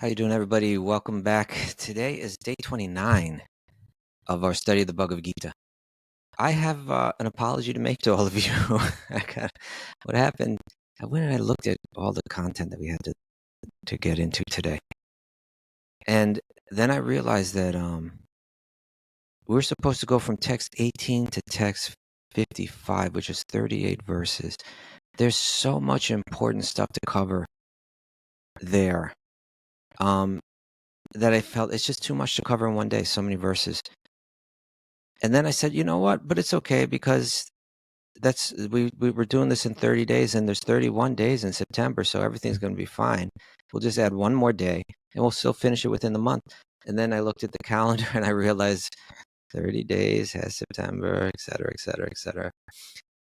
How you doing, everybody? Welcome back. Today is day 29 of our study of the Bhagavad-gītā. I have an apology to make to all of you. What happened, I went and I looked at all the content that we had to get into today. And then I realized that we were supposed to go from text 18 to text 55, which is 38 verses. There's so much important stuff to cover there. That I felt it's just too much to cover in one day, so many verses. And then I said, you know what? But it's okay because we were doing this in 30 days and there's 31 days in September, so everything's going to be fine. We'll just add one more day and we'll still finish it within the month. And then I looked at the calendar and I realized 30 days has September, et cetera, et cetera, et cetera.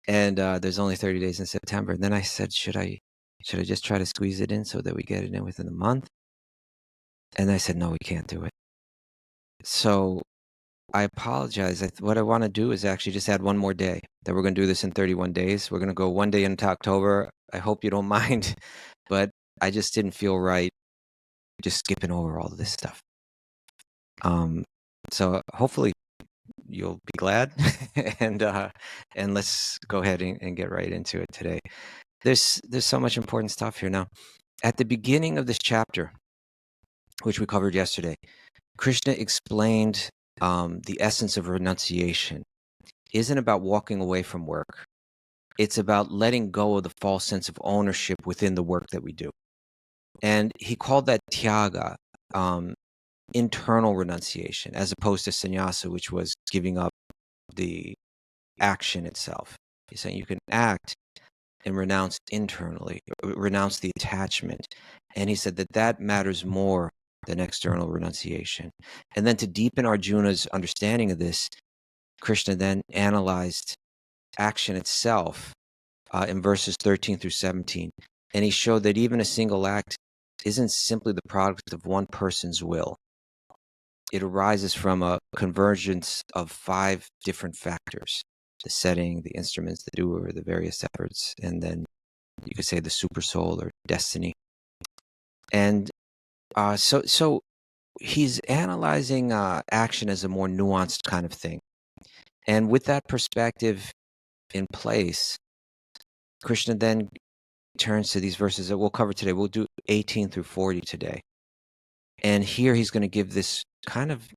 And there's only 30 days in September. And then I said, should I just try to squeeze it in so that we get it in within the month? And I said, no, we can't do it. So I apologize. What I want to do is actually just add one more day. That we're going to do this in 31 days. We're going to go one day into October. I hope you don't mind, but I just didn't feel right just skipping over all of this stuff. So hopefully you'll be glad, and let's go ahead and get right into it today. There's so much important stuff here now. At the beginning of this chapter, which we covered yesterday, Krishna explained the essence of renunciation isn't about walking away from work. It's about letting go of the false sense of ownership within the work that we do. And he called that tyaga, internal renunciation, as opposed to sannyasa, which was giving up the action itself. He's saying you can act and renounce internally, renounce the attachment. And he said that matters more than external renunciation. And then to deepen Arjuna's understanding of this, Krishna then analyzed action itself in verses 13 through 17. And he showed that even a single act isn't simply the product of one person's will. It arises from a convergence of 5 different factors: the setting, the instruments, the doer, the various efforts, and then you could say the super soul or destiny. And so he's analyzing action as a more nuanced kind of thing. And with that perspective in place, Krishna then turns to these verses that we'll cover today. We'll do 18 through 40 today. And here he's going to give this kind of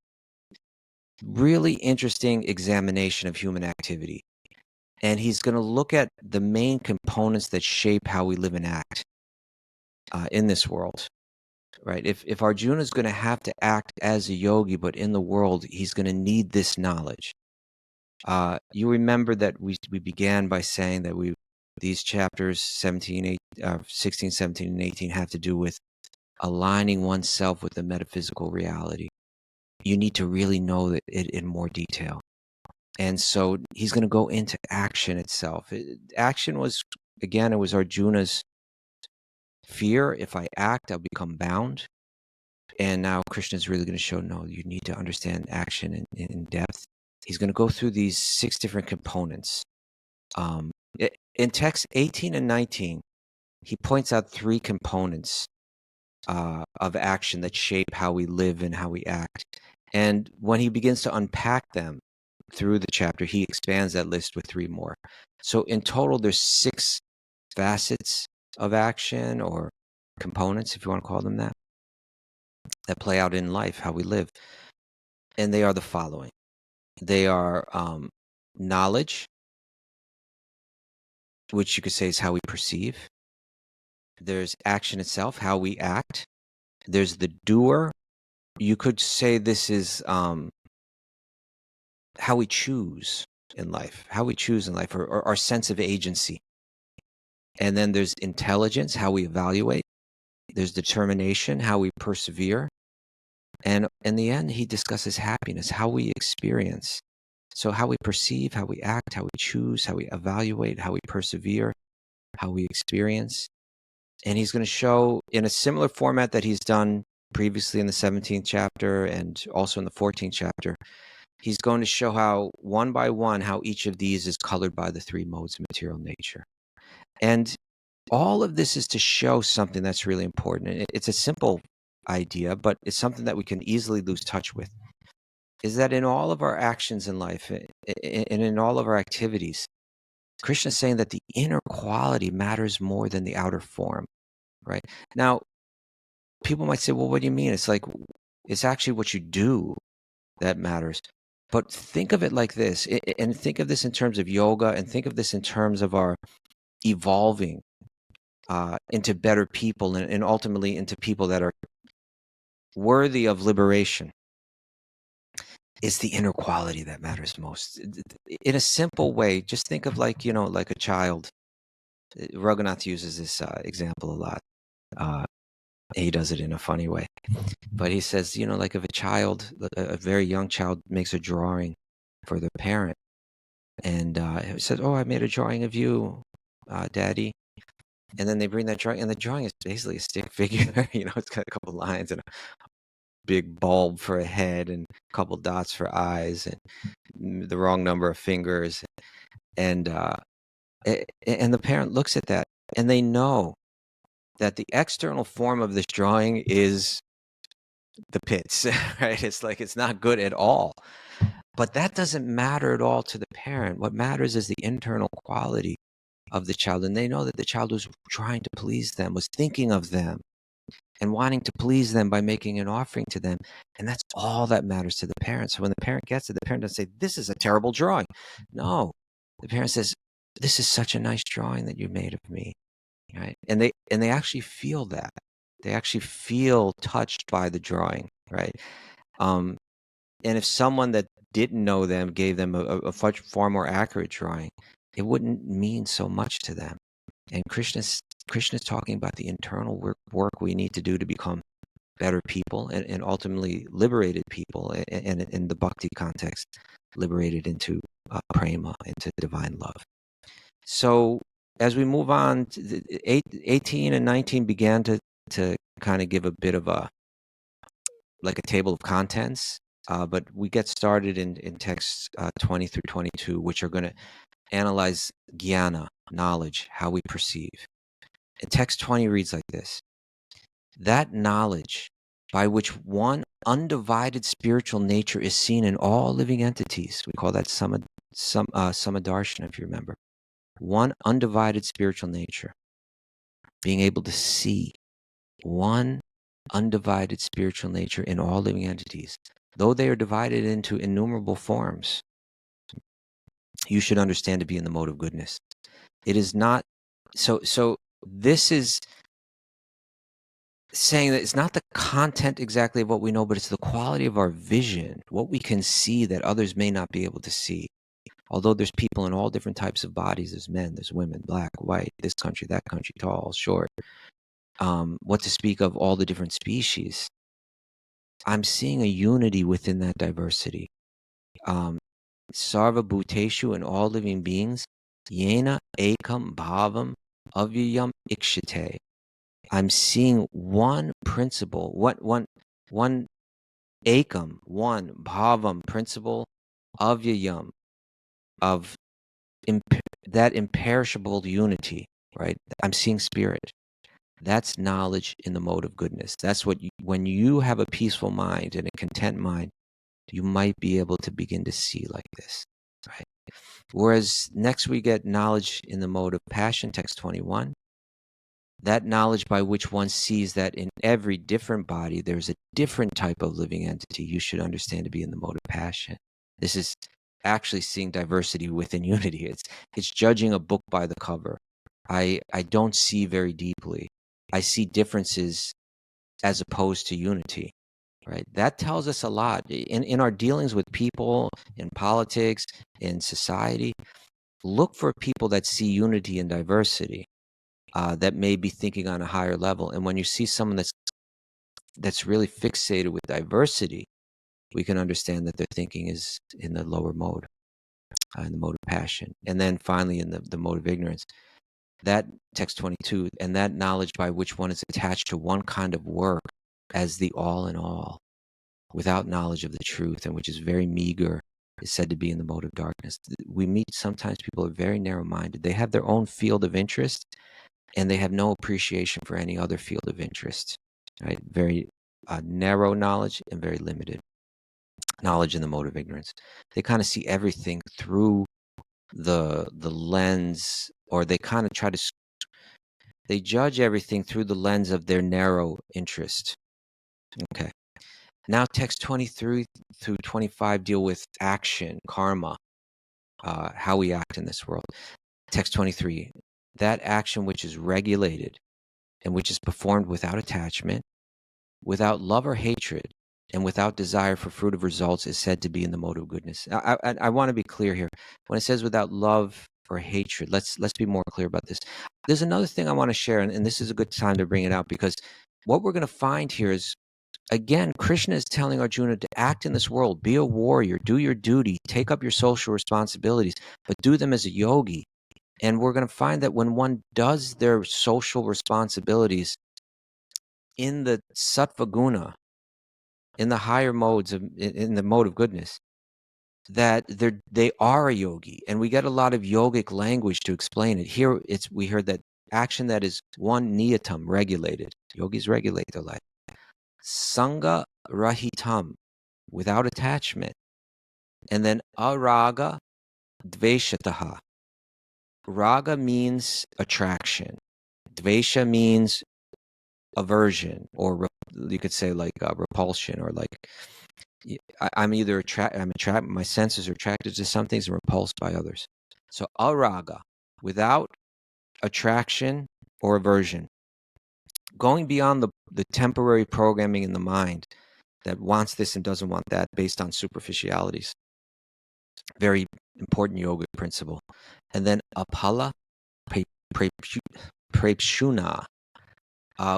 really interesting examination of human activity. And he's going to look at the main components that shape how we live and act in this world. Right? If Arjuna is going to have to act as a yogi, but in the world, he's going to need this knowledge. You remember that we began by saying that these chapters 16, 17, and 18 have to do with aligning oneself with the metaphysical reality. You need to really know it in more detail. And so he's going to go into action itself. Action was, again, it was Arjuna's fear. If I act, I'll become bound. And now Krishna is really going to show, no, you need to understand action in depth. He's going to go through these 6 different components. In text 18 and 19, he points out 3 components of action that shape how we live and how we act. And when he begins to unpack them through the chapter, he expands that list with 3 more. So in total, there's 6 facets of action, or components, if you want to call them that play out in life, how we live. And they are the following. They are knowledge, which you could say is how we perceive. There's action itself, how we act. There's the doer. You could say this is how we choose in life, or our sense of agency. And then there's intelligence, how we evaluate. There's determination, how we persevere. And in the end, he discusses happiness, how we experience. So how we perceive, how we act, how we choose, how we evaluate, how we persevere, how we experience. And he's going to show in a similar format that he's done previously in the 17th chapter and also in the 14th chapter. He's going to show how, one by one, how each of these is colored by the 3 modes of material nature. And all of this is to show something that's really important. It's a simple idea, but it's something that we can easily lose touch with, is that in all of our actions in life and in all of our activities, Krishna is saying that the inner quality matters more than the outer form, right? Now, people might say, well, what do you mean? It's like, it's actually what you do that matters. But think of it like this, and think of this in terms of yoga, and think of this in terms of our evolving into better people, and ultimately into people that are worthy of liberation. It's the inner quality that matters most. In a simple way, just think of like a child. Raghunath uses this example a lot. He does it in a funny way, but he says, like if a very young child makes a drawing for their parent, and he says, "Oh, I made a drawing of you, Daddy." And then they bring that drawing, and the drawing is basically a stick figure. It's got a couple lines and a big bulb for a head and a couple dots for eyes and the wrong number of fingers. And the parent looks at that, and they know that the external form of this drawing is the pits, right? It's like it's not good at all. But that doesn't matter at all to the parent. What matters is the internal quality of the child. And they know that the child was trying to please them, was thinking of them, and wanting to please them by making an offering to them. And that's all that matters to the parent. So when the parent gets it, the parent doesn't say, "This is a terrible drawing." No, the parent says, "This is such a nice drawing that you made of me." Right? And they actually feel that. They actually feel touched by the drawing, right? And if someone that didn't know them gave them a far more accurate drawing, it wouldn't mean so much to them. And Krishna's talking about the internal work we need to do to become better people and ultimately liberated people, and in the bhakti context, liberated into prema, into divine love. So as we move on, 18 and 19 began to kind of give a bit of a table of contents, but we get started in texts 20 through 22, which are going to analyze jnana, knowledge, how we perceive. And text 20 reads like this: that knowledge by which one undivided spiritual nature is seen in all living entities. We call that samadarshana, if you remember. One undivided spiritual nature. Being able to see one undivided spiritual nature in all living entities. Though they are divided into innumerable forms, you should understand to be in the mode of goodness. It is not so this is saying that it's not the content exactly of what we know, but it's the quality of our vision, what we can see that others may not be able to see. Although there's people in all different types of bodies, there's men, there's women, black, white, this country, that country, tall, short. What to speak of all the different species. I'm seeing a unity within that diversity. Sarva bhuteshu, in all living beings, yena ekam bhavam avyayam ikshite. I'm seeing one principle, one ekam, one bhavam, principle, avyayam, of that imperishable unity, right? I'm seeing spirit. That's knowledge in the mode of goodness. That's what when you have a peaceful mind and a content mind, you might be able to begin to see like this, right? Whereas next we get knowledge in the mode of passion, text 21. That knowledge by which one sees that in every different body, there's a different type of living entity you should understand to be in the mode of passion. This is actually seeing diversity within unity. It's judging a book by the cover. I don't see very deeply. I see differences as opposed to unity, right? That tells us a lot in our dealings with people, in politics, in society. Look for people that see unity and diversity, that may be thinking on a higher level. And when you see someone that's really fixated with diversity, we can understand that their thinking is in the lower mode, in the mode of passion. And then finally in the mode of ignorance. That text 22, and that knowledge by which one is attached to one kind of work as the all in all, without knowledge of the truth, and which is very meager, is said to be in the mode of darkness. We meet sometimes people are very narrow-minded. They have their own field of interest, and they have no appreciation for any other field of interest, right? Very narrow knowledge and very limited knowledge in the mode of ignorance. They kind of see everything through the lens, or they kind of they judge everything through the lens of their narrow interest. Okay. Now text 23 through 25 deal with action, karma, how we act in this world. Text 23, that action which is regulated and which is performed without attachment, without love or hatred, and without desire for fruit of results is said to be in the mode of goodness. I want to be clear here. When it says without love or hatred, let's be more clear about this. There's another thing I want to share, and this is a good time to bring it out, because what we're going to find here is, again, Krishna is telling Arjuna to act in this world, be a warrior, do your duty, take up your social responsibilities, but do them as a yogi. And we're going to find that when one does their social responsibilities in the sattva guna, in the higher modes in the mode of goodness, that they are a yogi. And we get a lot of yogic language to explain it. Here we heard that action that is one niyatam, regulated. Yogis regulate their life. Sangha rahitam, without attachment. And then araga dveshataha. Raga means attraction. Dvesha means aversion, or you could say like repulsion, or like I'm either attracted, my senses are attracted to some things and repulsed by others. So araga, without attraction or aversion, going beyond the temporary programming in the mind that wants this and doesn't want that based on superficialities. Very important yogic principle. And then apala prepshuna,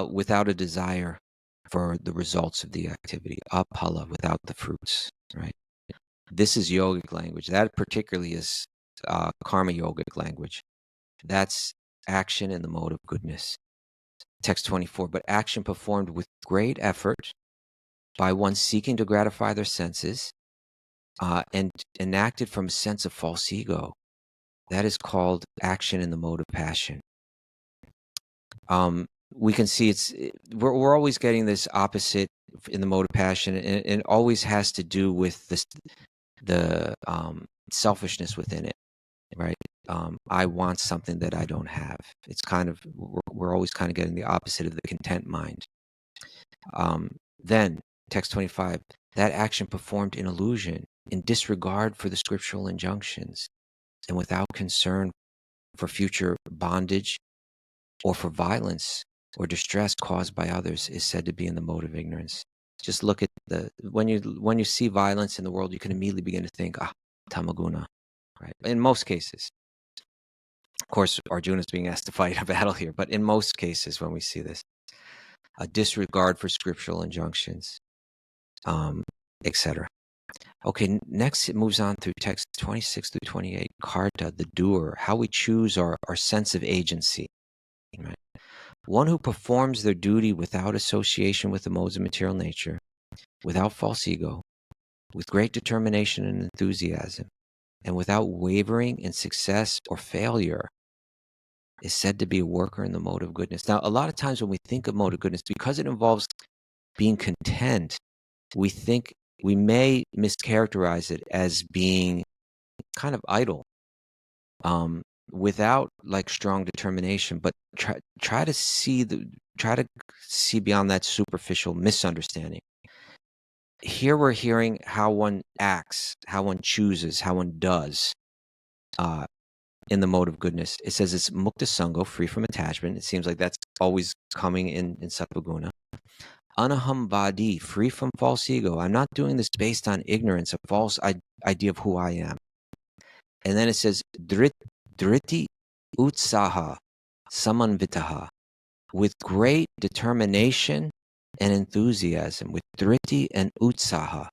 without a desire for the results of the activity. Apala, without the fruits, right? This is yogic language. That particularly is karma yogic language. That's action in the mode of goodness. Text 24, but action performed with great effort by one seeking to gratify their senses, and enacted from a sense of false ego. That is called action in the mode of passion. We can see we're always getting this opposite in the mode of passion, and it always has to do with the selfishness within it, right? I want something that I don't have. It's kind of, we're always kind of getting the opposite of the content mind. Then text 25, that action performed in illusion, in disregard for the scriptural injunctions, and without concern for future bondage or for violence or distress caused by others, is said to be in the mode of ignorance. Just look at when you see violence in the world, you can immediately begin to think, tamaguna, right? In most cases. Of course, Arjuna is being asked to fight a battle here, but in most cases when we see this, a disregard for scriptural injunctions, etc. Okay, next it moves on through text 26 through 28, karta, the doer, how we choose our sense of agency. Right? One who performs their duty without association with the modes of material nature, without false ego, with great determination and enthusiasm, and without wavering in success or failure, is said to be a worker in the mode of goodness. Now, a lot of times when we think of mode of goodness, because it involves being content, we may mischaracterize it as being kind of idle, without like strong determination. But try to see beyond that superficial misunderstanding. Here we're hearing how one acts, how one chooses, how one does in the mode of goodness. It says it's mukta sango, free from attachment. It seems like that's always coming in sattva-guna. Anaham vadi, free from false ego. I'm not doing this based on ignorance, a false idea of who I am. And then it says driti utsaha samanvitaha, with great determination and enthusiasm, with driti and utsaha.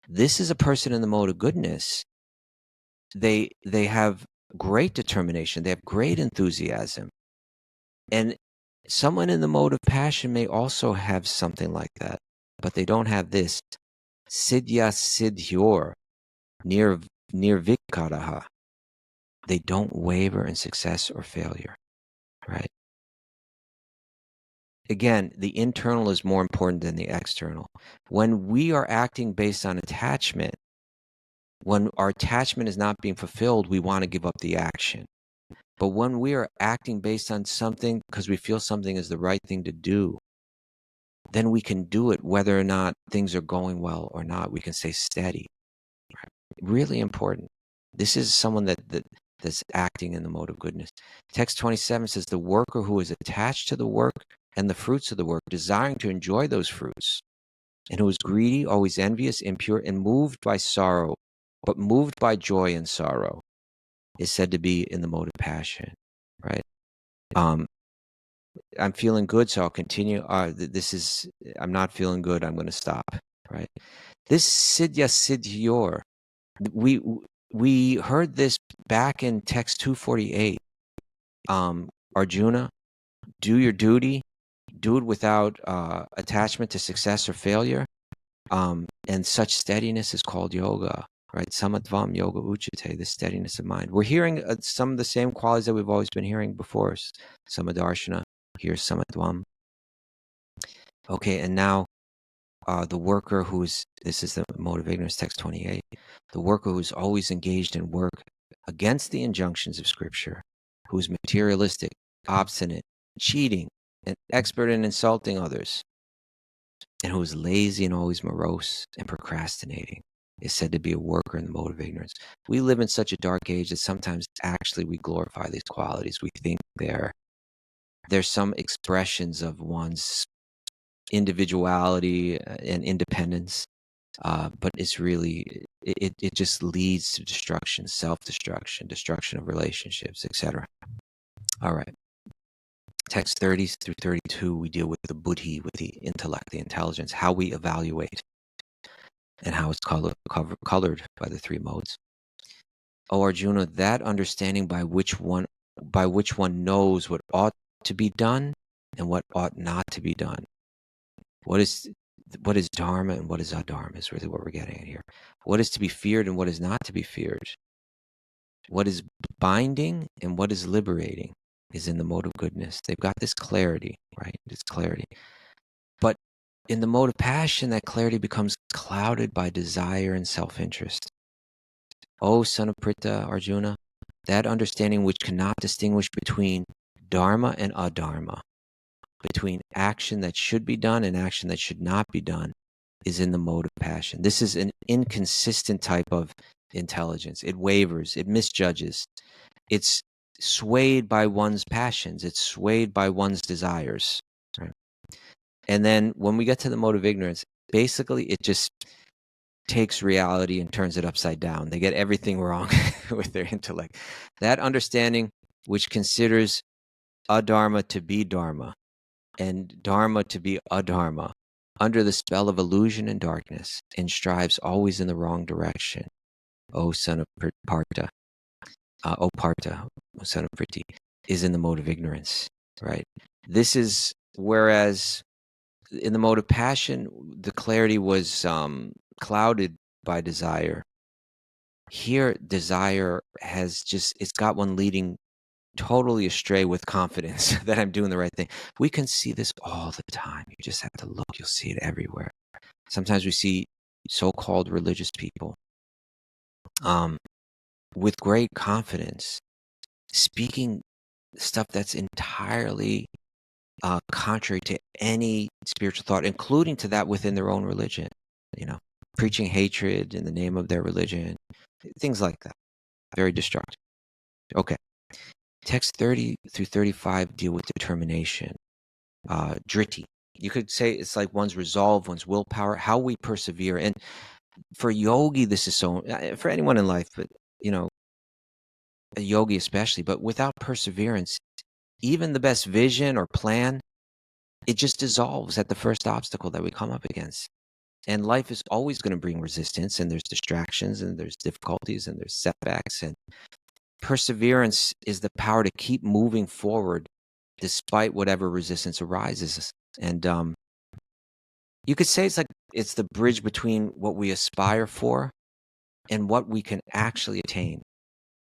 This is a person in the mode of goodness. They have great determination, they have great enthusiasm. And someone in the mode of passion may also have something like that, but they don't have this. Siddhya siddhyor, nirvikaraha. They don't waver in success or failure, right? again, the internal is more important than the external. When we are acting based on attachment, when our attachment is not being fulfilled, we want to give up the action. But when we are acting based on something because we feel something is the right thing to do, then we can do it whether or not things are going well or not. We can stay steady. Really important. This is someone that's acting in the mode of goodness. Text 27 says, the worker who is attached to the work and the fruits of the work, desiring to enjoy those fruits, and who is greedy, always envious, impure, and moved by sorrow, but moved by joy and sorrow, is said to be in the mode of passion, right? I'm feeling good, so I'll continue. I'm not feeling good, I'm going to stop, right? This sidya sidyor, we heard this back in text 248. Arjuna, do your duty, do it without attachment to success or failure. And such steadiness is called yoga, right? Samatvam yoga uchite, the steadiness of mind. We're hearing some of the same qualities that we've always been hearing before. Samadarshana, here's samatvam. Okay, and now the worker this is the mode of ignorance, text 28, the worker who's always engaged in work against the injunctions of Scripture, who's materialistic, obstinate, cheating, and expert in insulting others, and who is lazy and always morose and procrastinating, is said to be a worker in the mode of ignorance. We live in such a dark age that sometimes actually we glorify these qualities. We think there's some expressions of one's individuality and independence, but it's really, it just leads to destruction, self-destruction, destruction of relationships, etc. All right. Text 30 through 32, we deal with the buddhi, with the intellect, the intelligence, how we evaluate, and how it's colored by the three modes. O Arjuna, that understanding by which one knows what ought to be done and what ought not to be done. What is dharma and what is adharma is really what we're getting at here. What is to be feared and what is not to be feared. What is binding and what is liberating is in the mode of goodness. They've got this clarity, right? This clarity. But in the mode of passion, that clarity becomes clouded by desire and self-interest. O son of Pritha, Arjuna, that understanding which cannot distinguish between dharma and adharma, between action that should be done and action that should not be done, is in the mode of passion. This is an inconsistent type of intelligence. It wavers, it misjudges. It's swayed by one's passions. It's swayed by one's desires. Right? And then when we get to the mode of ignorance, basically it just takes reality and turns it upside down. They get everything wrong with their intellect. That understanding which considers adharma to be dharma and dharma to be adharma, under the spell of illusion and darkness, and strives always in the wrong direction. O son of Partha, O Partha, O son of Priti, is in the mode of ignorance, right? This is, whereas in the mode of passion, the clarity was clouded by desire. Here, desire it's got one leading totally astray with confidence that I'm doing the right thing. We can see this all the time. You just have to look. You'll see it everywhere. Sometimes we see so-called religious people with great confidence speaking stuff that's entirely contrary to any spiritual thought, including to that within their own religion, preaching hatred in the name of their religion, things like that. Very destructive. Okay. Text 30 through 35 deal with determination, driti. You could say it's like one's resolve, one's willpower, how we persevere. And for yogi, this is so, for anyone in life, but, a yogi especially, but without perseverance, even the best vision or plan, it just dissolves at the first obstacle that we come up against. And life is always going to bring resistance, and there's distractions, and there's difficulties, and there's setbacks. And perseverance is the power to keep moving forward despite whatever resistance arises. And you could say it's the bridge between what we aspire for and what we can actually attain.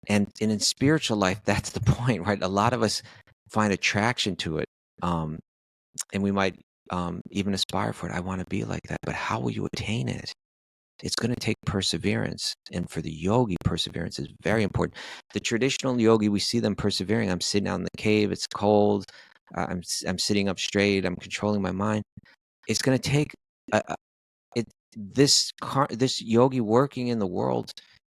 And in spiritual life, that's the point, right? A lot of us find attraction to it. And we might even aspire for it. I want to be like that. But how will you attain it? It's going to take perseverance. And for the yogi, perseverance is very important. The traditional yogi, we see them persevering. I'm sitting out in the cave. It's cold. I'm sitting up straight. I'm controlling my mind. It's going to take this yogi working in the world.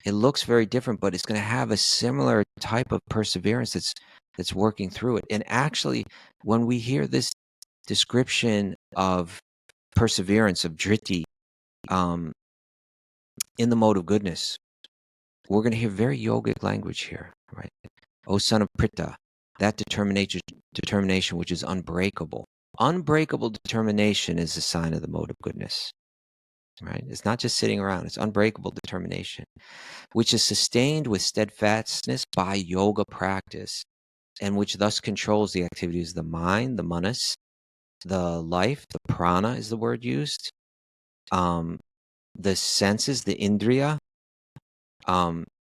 It looks very different, but it's going to have a similar type of perseverance that's working through it. And actually, when we hear this description of perseverance, of driti, in the mode of goodness, we're going to hear very yogic language here, right? O son of Prita, that determination which is unbreakable. Unbreakable determination is a sign of the mode of goodness, right? It's not just sitting around. It's unbreakable determination, which is sustained with steadfastness by yoga practice, and which thus controls the activities of the mind, the manas, the life, the prana is the word used, the senses, the indriya,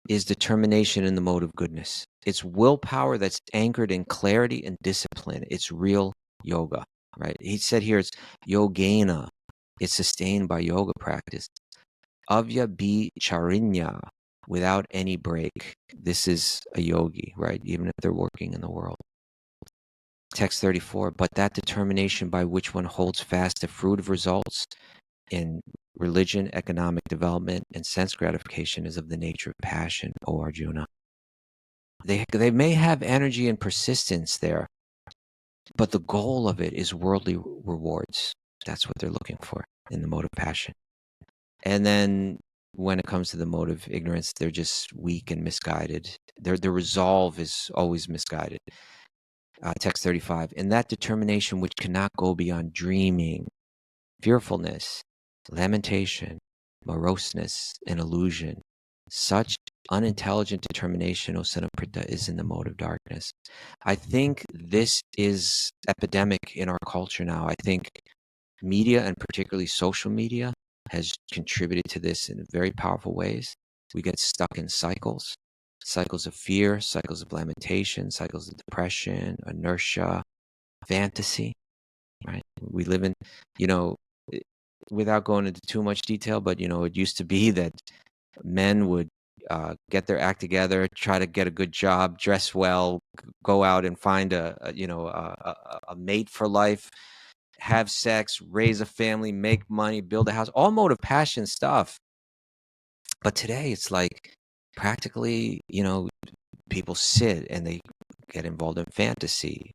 is determination in the mode of goodness. It's willpower that's anchored in clarity and discipline. It's real yoga, right? He said here it's yogena. It's sustained by yoga practice. Avya bi charinya, without any break. This is a yogi, right? Even if they're working in the world. Text 34, but that determination by which one holds fast the fruit of results in religion, economic development, and sense gratification is of the nature of passion, O Arjuna. They may have energy and persistence there, but the goal of it is worldly rewards. That's what they're looking for in the mode of passion. And then when it comes to the mode of ignorance, they're just weak and misguided. Their resolve is always misguided. Text 35, and that determination which cannot go beyond dreaming, fearfulness, lamentation, moroseness, and illusion. Such unintelligent determination, O son of Prita, is in the mode of darkness. I think this is epidemic in our culture now. I think media, and particularly social media, has contributed to this in very powerful ways. We get stuck in cycles of fear, cycles of lamentation, cycles of depression, inertia, fantasy, right? We live in, without going into too much detail, but, it used to be that men would get their act together, try to get a good job, dress well, go out and find a mate for life, have sex, raise a family, make money, build a house, all mode of passion stuff. But today it's like practically, people sit and they get involved in fantasy,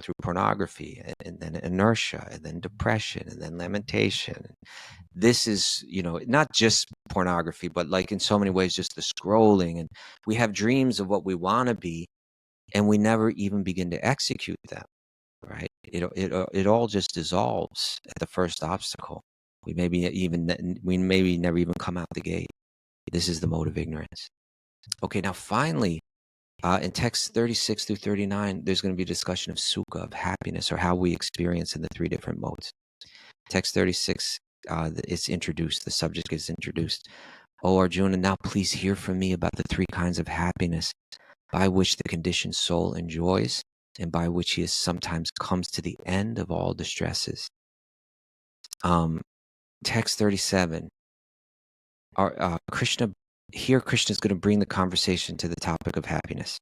through pornography, and then inertia, and then depression, and then lamentation. This is, not just pornography, but like in so many ways, just the scrolling. And we have dreams of what we want to be, and we never even begin to execute them, right? It all just dissolves at the first obstacle. We maybe never even come out the gate. This is the mode of ignorance. Okay, now finally, in text 36 through 39, there's going to be a discussion of sukha, of happiness, or how we experience in the three different modes. Text 36, it's introduced, the subject is introduced. O Arjuna, now please hear from me about the three kinds of happiness by which the conditioned soul enjoys, and by which he sometimes comes to the end of all distresses. Text 37, Krishna is going to bring the conversation to the topic of happiness,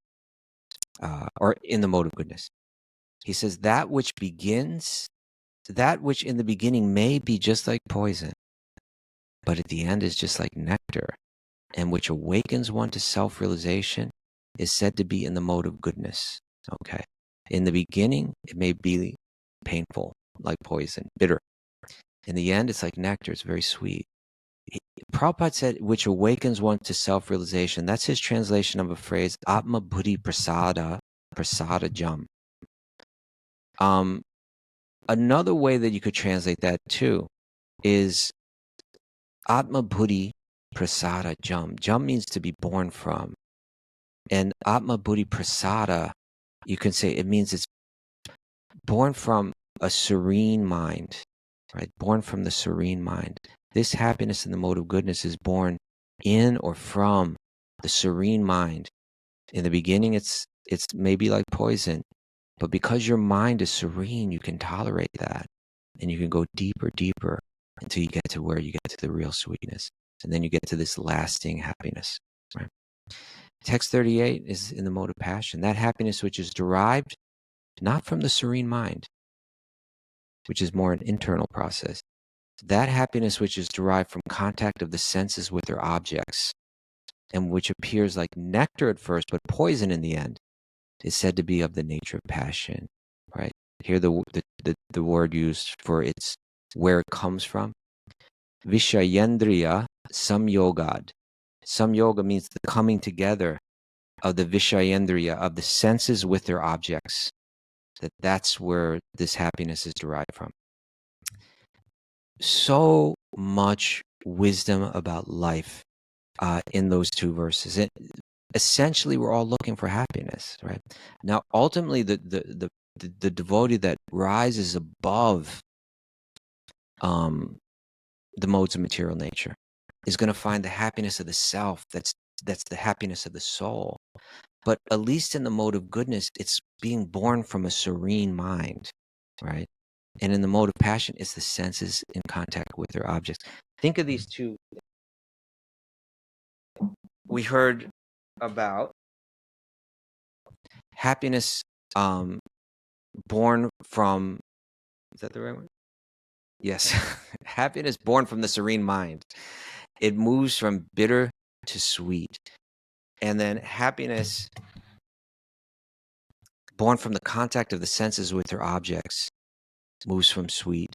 or in the mode of goodness. He says, that which in the beginning may be just like poison, but at the end is just like nectar, and which awakens one to self-realization, is said to be in the mode of goodness. Okay. In the beginning, it may be painful, like poison, bitter. In the end, it's like nectar, it's very sweet. Prabhupada said, which awakens one to self-realization. That's his translation of a phrase, Atma Buddhi Prasada Jam. Another way that you could translate that too is Atma Buddhi Prasada Jam. Jam means to be born from. And Atma Buddhi Prasada, you can say it means it's born from a serene mind, right? Born from the serene mind. This happiness in the mode of goodness is born in or from the serene mind. In the beginning, it's maybe like poison, But because your mind is serene, you can tolerate that. And you can go deeper, deeper until you get to where you get to the real sweetness. And then you get to this lasting happiness. Right? Text 38 is in the mode of passion. That happiness which is derived not from the serene mind, which is more an internal process. That happiness which is derived from contact of the senses with their objects, and which appears like nectar at first, but poison in the end, is said to be of the nature of passion. Right? Here the word used for its where it comes from. Vishayendriya samyogad. Samyoga means the coming together of the Vishayendriya, of the senses with their objects. That's where this happiness is derived from. So much wisdom about life in those two verses. Essentially, we're all looking for happiness, right? Now, ultimately, the devotee that rises above the modes of material nature is going to find the happiness of the self. That's the happiness of the soul. But at least in the mode of goodness, it's being born from a serene mind, right? And in the mode of passion, it's the senses in contact with their objects. Think of these two. We heard about happiness born from, is that the right one? Yes. Happiness born from the serene mind. It moves from bitter to sweet. And then happiness born from the contact of the senses with their objects moves from sweet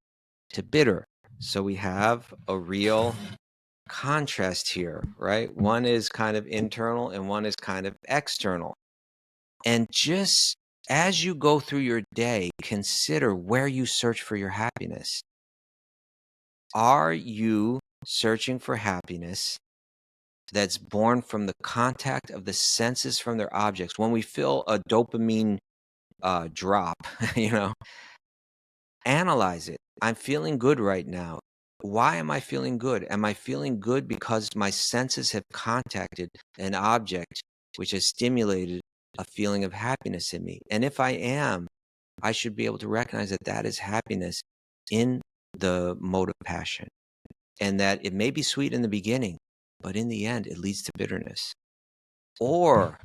to bitter. So we have a real contrast here, right? One is kind of internal and one is kind of external. And just as you go through your day, consider where you search for your happiness. Are you searching for happiness that's born from the contact of the senses from their objects? When we feel a dopamine drop, analyze it. I'm feeling good right now. Why am I feeling good? Am I feeling good because my senses have contacted an object which has stimulated a feeling of happiness in me? And if I am, I should be able to recognize that that is happiness in the mode of passion, and that it may be sweet in the beginning, but in the end, it leads to bitterness. Or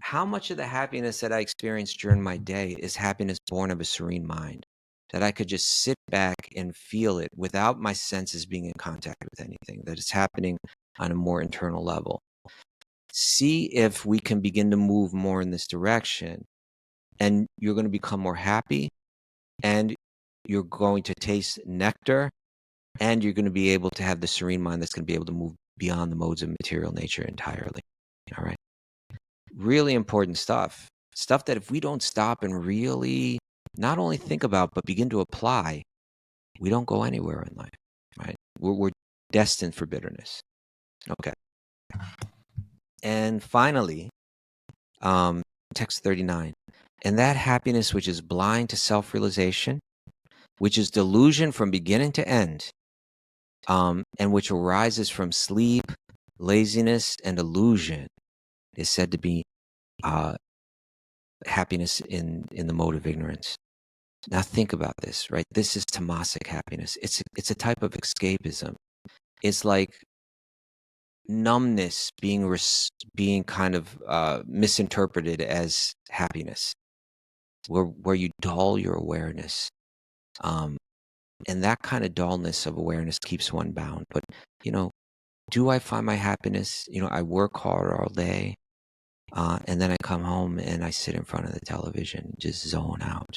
how much of the happiness that I experience during my day is happiness born of a serene mind, that I could just sit back and feel it without my senses being in contact with anything, that it's happening on a more internal level. See if we can begin to move more in this direction, and you're going to become more happy, and you're going to taste nectar, and you're going to be able to have the serene mind that's going to be able to move beyond the modes of material nature entirely. All right. Really important stuff. Stuff that if we don't stop and really not only think about, but begin to apply, we don't go anywhere in life, right? We're destined for bitterness. Okay. And finally, text 39. And that happiness which is blind to self-realization, which is delusion from beginning to end, and which arises from sleep, laziness, and illusion, is said to be happiness in the mode of ignorance. Now think about this, right? This is tamasic happiness. It's a type of escapism. It's like numbness being kind of misinterpreted as happiness, where you dull your awareness. And that kind of dullness of awareness keeps one bound. But, do I find my happiness? I work hard all day, and then I come home and I sit in front of the television, just zone out.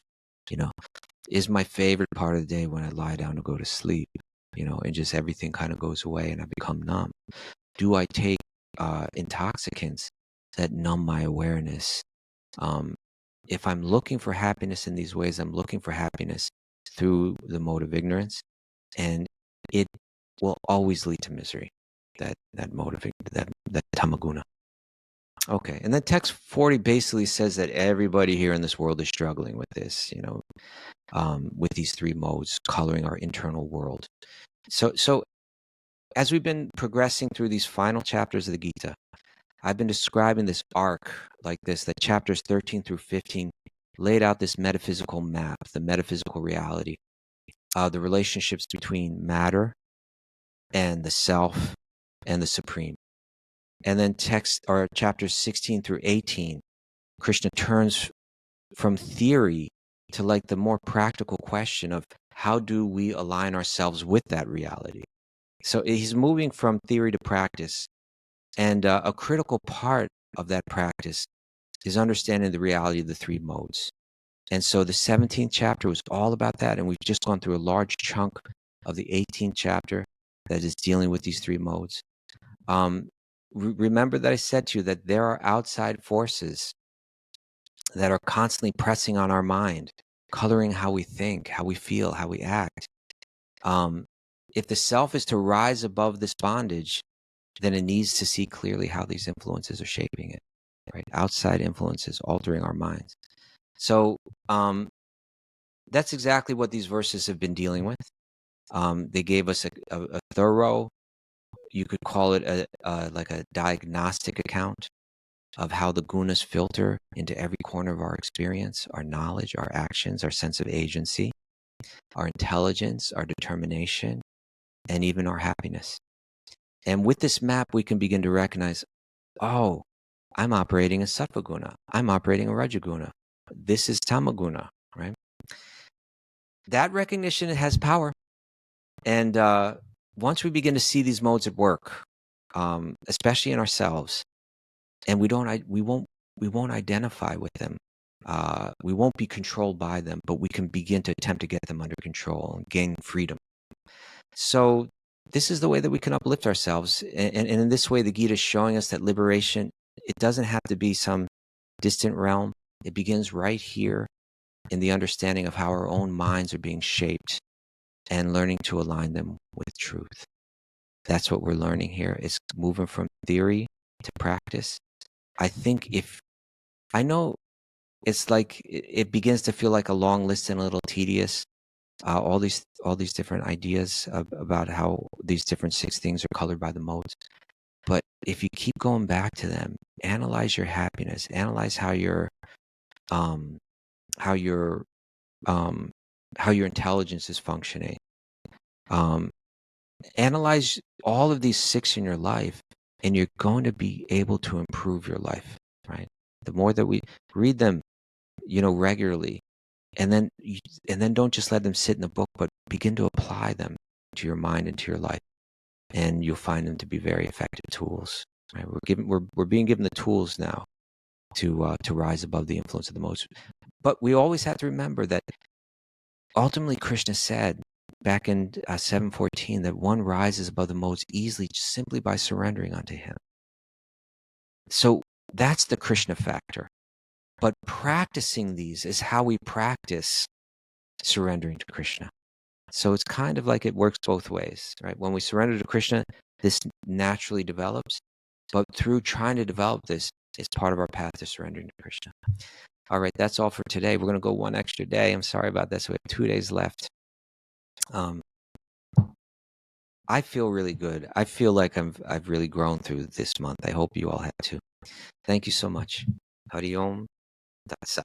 Is my favorite part of the day when I lie down to go to sleep, and just everything kind of goes away and I become numb. Do I take intoxicants that numb my awareness? If I'm looking for happiness in these ways, I'm looking for happiness through the mode of ignorance, and it will always lead to misery. That mode of that tamaguna. Okay, and then text 40 basically says that everybody here in this world is struggling with this, with these three modes coloring our internal world. So as we've been progressing through these final chapters of the Gita, I've been describing this arc like this, that chapters 13 through 15 laid out this metaphysical map, the metaphysical reality, the relationships between matter and the self and the supreme. And then chapters 16 through 18, Krishna turns from theory to like the more practical question of how do we align ourselves with that reality. So he's moving from theory to practice, and a critical part of that practice is understanding the reality of the three modes. And so the 17th chapter was all about that, and we've just gone through a large chunk of the 18th chapter that is dealing with these three modes. Remember that I said to you that there are outside forces that are constantly pressing on our mind, coloring how we think, how we feel, how we act. If the self is to rise above this bondage, then it needs to see clearly how these influences are shaping it, right? Outside influences altering our minds. So that's exactly what these verses have been dealing with. They gave us a thorough, you could call it like a diagnostic account of how the gunas filter into every corner of our experience, our knowledge, our actions, our sense of agency, our intelligence, our determination, and even our happiness. And with this map, we can begin to recognize, oh, I'm operating a sattva guna. I'm operating a rajaguna. This is tamaguna, right? That recognition has power. And once we begin to see these modes at work, especially in ourselves, and we won't identify with them. We won't be controlled by them, but we can begin to attempt to get them under control and gain freedom. So this is the way that we can uplift ourselves. And in this way, the Gita is showing us that liberation, it doesn't have to be some distant realm. It begins right here in the understanding of how our own minds are being shaped and learning to align them with truth. That's what we're learning here. It's moving from theory to practice. I know it's like it begins to feel like a long list and a little tedious. All these different ideas about how these different 6 things are colored by the modes. But if you keep going back to them, analyze your happiness, analyze how your intelligence is functioning. Analyze all of these 6 in your life, and you're going to be able to improve your life, right? The more that we read them, regularly, and then don't just let them sit in the book, but begin to apply them to your mind and to your life, and you'll find them to be very effective tools. Right? We're being given the tools now to rise above the influence of the modes, but we always have to remember that ultimately Krishna said back in 7:14 that one rises above the modes easily just simply by surrendering unto him. So that's the Krishna factor. But practicing these is how we practice surrendering to Krishna. So it's kind of like it works both ways, right? When we surrender to Krishna, this naturally develops. But through trying to develop this, it's part of our path to surrendering to Krishna. All right, that's all for today. We're going to go one extra day. I'm sorry about this. We have 2 days left. I feel really good. I feel like I've really grown through this month. I hope you all have too. Thank you so much. Hari Om. Tat Sat.